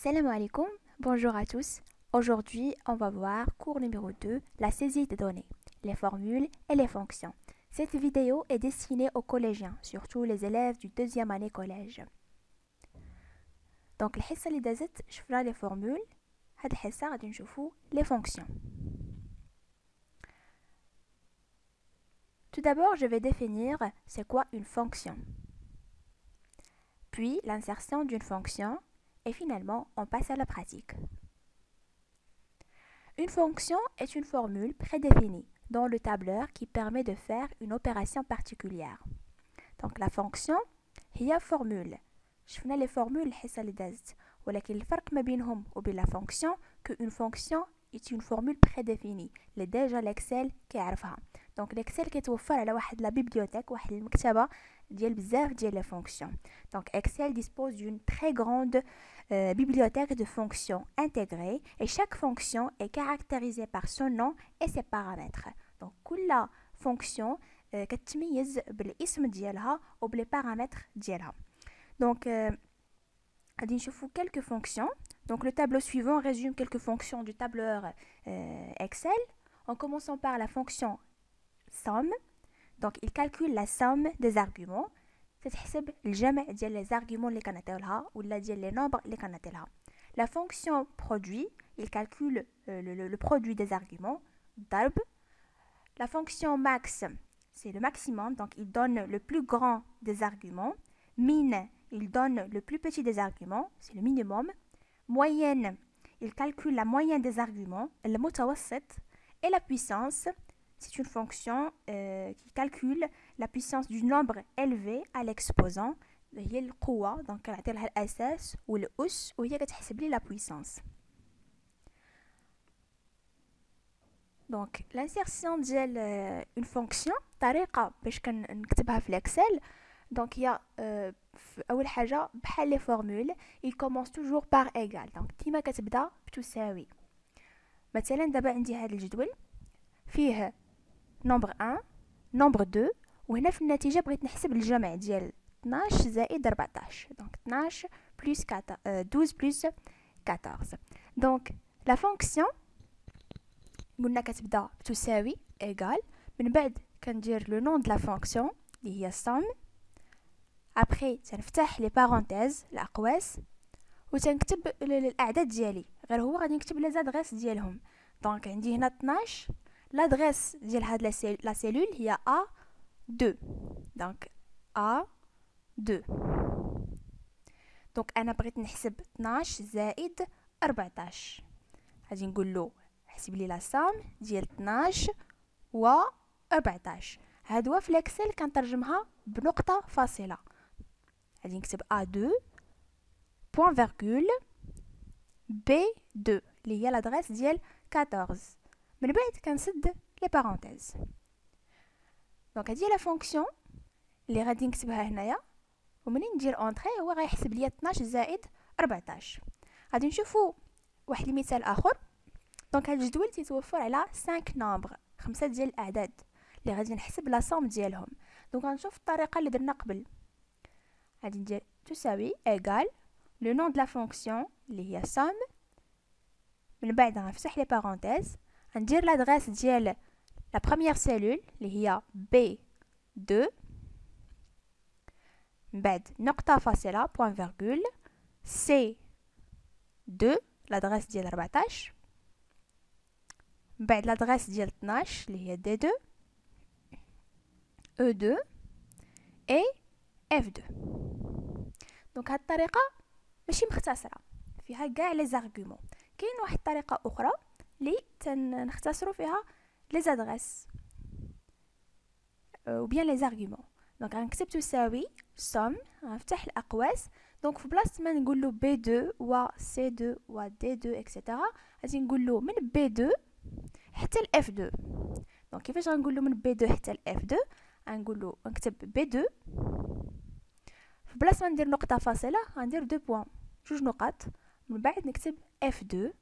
Salam alaikum, bonjour à tous. Aujourd'hui, on va voir cours numéro 2, la saisie des données, les formules et les fonctions. Cette vidéo est destinée aux collégiens, surtout les élèves du deuxième année collège. Donc, الحصة اللي دازت شفنا les formules. هاد الحصة غادي نشوفو les fonctions. Tout d'abord, je vais définir c'est quoi une fonction. Puis l'insertion d'une fonction. Et finalement, on passe à la pratique. Une fonction est une formule prédéfinie dans le tableur qui permet de faire une opération particulière. Donc la fonction هي formule. شفنا les formules الحصة اللي دازت ولكن الفرق ما بينهم وبين la fonction qu'une fonction est une formule prédéfinie اللي déjà l'Excel كيعرفها. Donc l'Excel كيتوفر على واحد la bibliothèque واحد المكتبة ديال بزاف ديال les fonctions. Donc Excel dispose d'une très grande bibliothèque de fonctions intégrées et chaque fonction est caractérisée par son nom et ses paramètres. Donc كل fonction كتميز بالاسم ديالها وبلي paramètres ديالها. Donc غادي نشوفوا quelques fonctions. Donc le tableau suivant résume quelques fonctions du tableur Excel en commençant par la fonction somme. Donc il calcule la somme des arguments. تتحسب الجمع ديال les arguments اللي كنعطيولها ولا ديال les nombres اللي كنعطيولها. La fonction produit, il calcule le produit des arguments. ضرب. La fonction max, c'est le maximum, donc il donne le plus grand des arguments. Min, il donne le plus petit des arguments, c'est le minimum. Moyenne, il calcule la moyenne des arguments. المتوسط. Et la puissance, c'est une fonction qui calcule la puissance du nombre élevé à l'exposant. هي القوة donc كنعطي لها الأساس والأس وهي كتحسب لي la puissance. Donc l'insertion ديال une fonction طريقة باش كنكتبها في الإكسل. Donc il y a أول حاجة بحال les formules il commence toujours par égal. donc ديما كتبدا بتساوي. مثلا دابا عندي هذا الجدول فيه نمبر 1 نمبر 2 وهنا في النتيجة بغيت نحسب الجمع ديال 12 زائد 14. donc 12 plus 12 plus 14. donc la fonction قلنا كتبدا بتساوي égal. من بعد كندير le nom de la fonction اللي هي somme. après تنفتح les parenthèses الأقواس وتنكتب الأعداد ديالي غير هو غادي نكتب لي زادغيس ديالهم. donc عندي هنا 12 l'adresse ديال هاد لا سيلول هي A2. donc A2. donc انا بغيت نحسب 12 زائد 14 غادي نقول له حسب لي لا سام ديال 12 و 14. هاد هو في الاكسل كنترجمها بنقطه فاصله. غادي نكتب A2 point virgule B2 اللي هي l'adresse ديال 14. من بعد كنسد لي بارونتيز. دونك هادي لا فونكسيون اللي غادي نكتبها هنايا ومنين ندير اونطري هو غيحسب ليا 12 زائد 14. غادي نشوفوا واحد المثال اخر. دونك هاد الجدول تيتوفر على 5 نومبر 5 ديال الاعداد اللي غادي نحسب لا سوم ديالهم. دونك غنشوف الطريقه اللي درنا قبل. غادي ندير تساوي égal لو نون دو لا فونكسيون اللي هي somme. من بعد غنفتح لي بارونتيز غندير لادريس ديال لا بروميير سيلول اللي هي B2. من بعد نقطة فاصلة بوان فيرغول C2 لادريس ديال 14. من بعد لادريس ديال 12 اللي هي D2 E2 et F2. دونك هاد الطريقة ماشي مختصرة فيها كاع لي زارغومون. كاين واحد الطريقة أخرى اللي تنختصروا فيها لي زادريس ou bien les arguments. donc غنكتب تساوي somme غنفتح الأقواس. donc في بلاصة ما نقول له B2 و C2 و D2 etc. غادي نقول له من B2 حتى ل F2. donc كيفاش غنقول له من B2 حتى ل F2 غنقول له نكتب B2 في بلاصة ما ندير نقطة فاصلة غندير 2 بوين جوج نقط. من بعد نكتب F2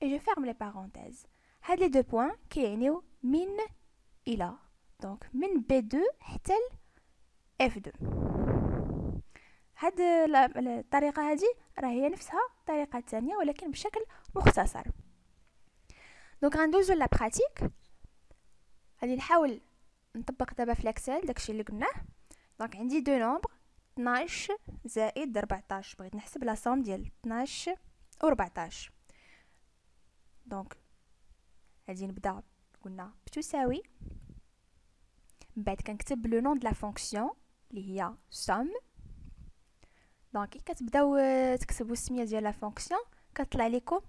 et je ferme les parenthèses. هاد لي 2 بوين كيعنيو من إلى. donc من B2 حتى ل F2. هاد الطريقة هادي راه هي نفسها الطريقه الثانيه ولكن بشكل مختصر. دونك غندوزو لا براتيك. غادي نحاول نطبق دابا في الاكسل داكشي اللي قلناه. دونك عندي دو نومبر 12 زائد 14. بغيت نحسب لا صوم ديال 12 و 14. دونك غادي نبدا قلنا بتساوي، من بعد كنكتب لو نون د لا فونكسيون اللي هي somme. دونك كي كتبداو تكتبوا السميه ديال لا فونكسيون كتطلع لكم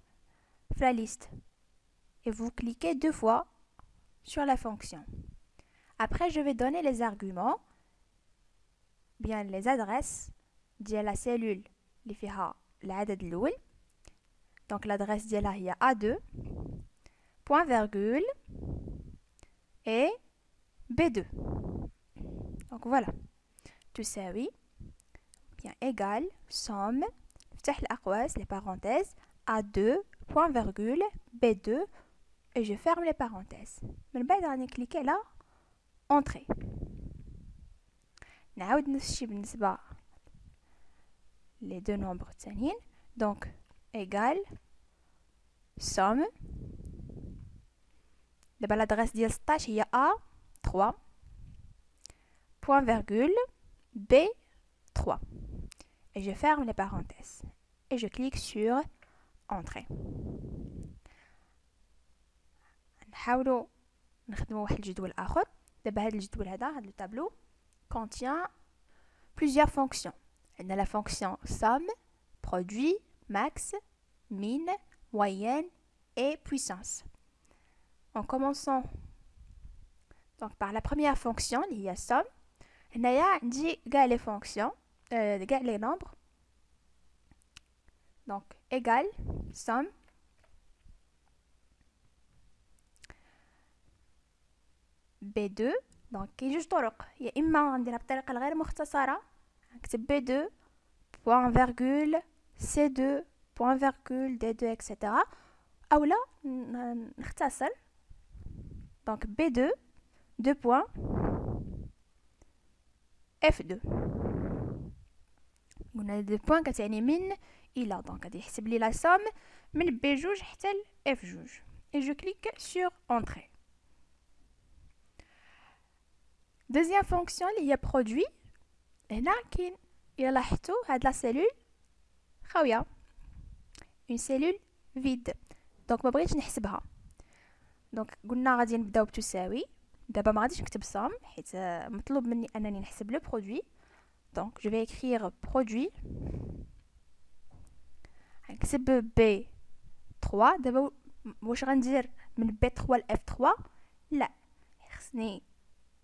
في لا ليست et vous cliquez 2 fois sur la fonction. Après je vais donner les arguments, bien les adresses ديال la cellule اللي فيها العدد الاول. donc l'adresse ديالها هي A2 point virgule et B2. donc voilà, تساوي bien égal somme نفتح الأقواس les parenthèses A2 point virgule B2 et je ferme les parenthèses. من بعد غادي نكليكي على entrée. نعاود نفس الشيء بالنسبة les deux nombres الثانيين. donc égal somme. دابا l'adresse ديال 16 هي A3 point virgule B3 et je ferme les parenthèses et je clique sur entrée. نحاولوا نخدموا واحد الجدول اخر. دابا هذا الجدول هذا لو تابلو contient plusieurs fonctions. عندنا la fonction somme, produit, max, min, moyenne et puissance. En commençant donc par la première fonction اللي هي somme. هنايا عندي كاع les fonctions كاع les nombres. donc égal somme B2. donc كاين جوج طرق، يا اما غنديرها بالطريقه الغير مختصره نكتب B2 point virgule C2 point virgule D2 etc. اولا نختصر donc B2 2 points F2. قلنا 2 points كتعني من الى. donc غادي يحسب لي لا somme من B2 حتى ل F2 et je clique sur entrée. deuxième fonction اللي هي produit. هنا كاين الى لاحظتوا هاد لا سيلول خاويه une cellule vide. donc ما بغيتش نحسبها. donc قلنا غادي نبداو بتساوي. دابا ما غاديش نكتب somme حيت مطلوب مني انني نحسب لو produit. donc je vais écrire produit. نكتب B3. دابا واش غندير من B3 ل F3؟ لا، خصني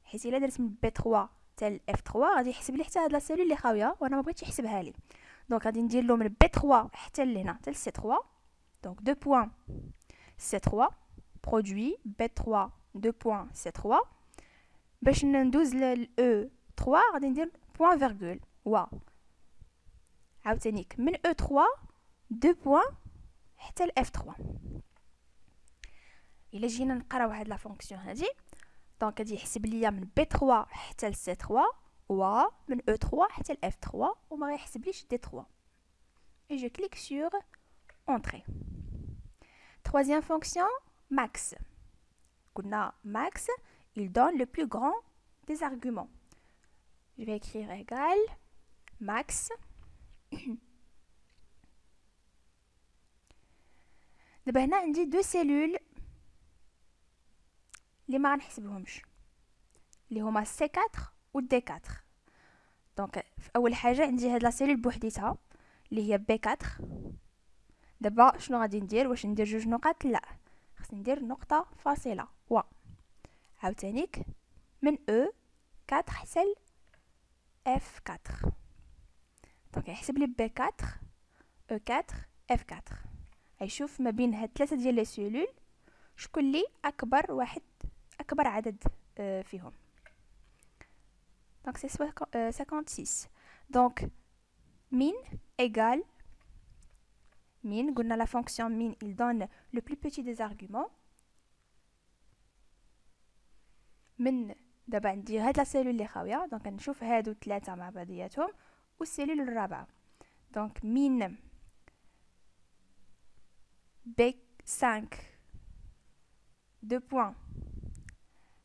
حيت الا درت من B3 حتى ل F3 غادي يحسب لي حتى هاد لا سيلول اللي خاويه وانا ما بغيتش يحسبها لي. دونك غادي ندير له من B3 حتى لهنا حتى ل C3. donc 2 points C3 produit B3 2 points C3. باش ندوز ل E3 غادي ندير point virgule و عاوتانيك من E3 2 points حتى ل F3. الا جينا نقراو هاد لا فونكسيون هادي دونك غادي يحسب ليا من B3 حتى ل C3 و من E3 حتى ل F3 وما غيحسبليش D3 et je clique sur entrée. troisième fonction max. قلنا max il donne le plus grand des arguments. je vais écrire égal max. دابا هنا عندي دو سيلول اللي ما غنحسبهمش اللي هما C4 و D4. دونك في اول حاجه عندي هاد لا سيلول بوحديتها اللي هي B4. دابا شنو غادي ندير؟ واش ندير جوج نقط؟ لا، خصني ندير نقطه فاصله و عاوتانيك من E4 حتى ل F4. دونك يحسب لي B4 E4 F4. غيشوف ما بين هاد ثلاثه ديال لي سيلول شكون اللي اكبر عدد فيهم. donc c'est 56. donc min égale min. قلنا la fonction min il donne le plus petit des arguments. من دابا عندي هاد لا سيلول اللي خاويه دونك نشوف هادو ثلاثه مع بعضياتهم والسيلول الرابعه. donc min B5 2 points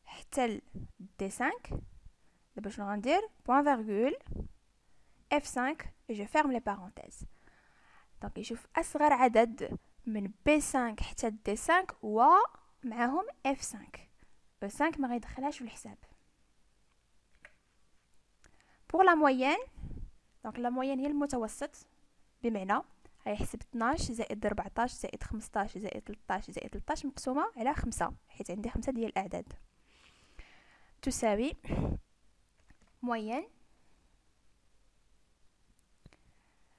حتى D5 دابا شنو غندير point virgule F5 et je ferme les parenthèses. دونك يشوف أصغر عدد من B5 حتى D5 و معاهم F5. E5 ما غيدخلهاش في الحساب. pour la moyenne دونك la moyenne هي المتوسط بمعنى غيحسب 12 زائد 14 زائد 15 زائد 13 زائد 13 مقسومة على 5 حيت عندي 5 ديال الأعداد تساوي moyenne.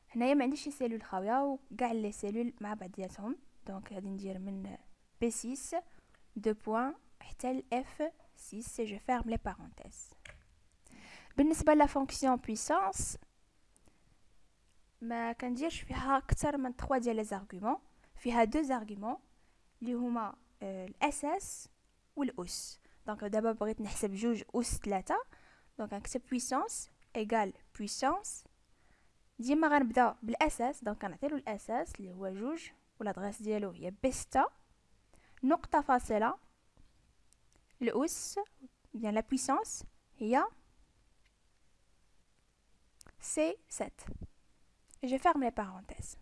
هنايا ما عنديش شي سيلول خاويه وكاع لي سيلول مع بعضياتهم دونك غادي ندير من B6 2 بوين حتى ل F6 جو فيرم لي بارونتيز. بالنسبه لا فونكسيون بويسانس ما كنديرش فيها اكثر من 3 ديال لي زارغومون، فيها 2 زارغومون اللي هما الاساس والاس. دونك دابا بغيت نحسب 2 اس 3 دونك غنكتب بويسانس ايغال بويسانس. ديما غنبدا بالاساس دونك كنعطيلو الاساس اللي هو 2 والادغيس ديالو هي B6 نقطه فاصله الاس بيان لا بويسانس هي C7. Je ferme les parenthèses.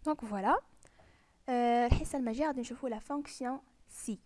Donc voilà. الحصة الماجية غادي نشوفو la fonction si.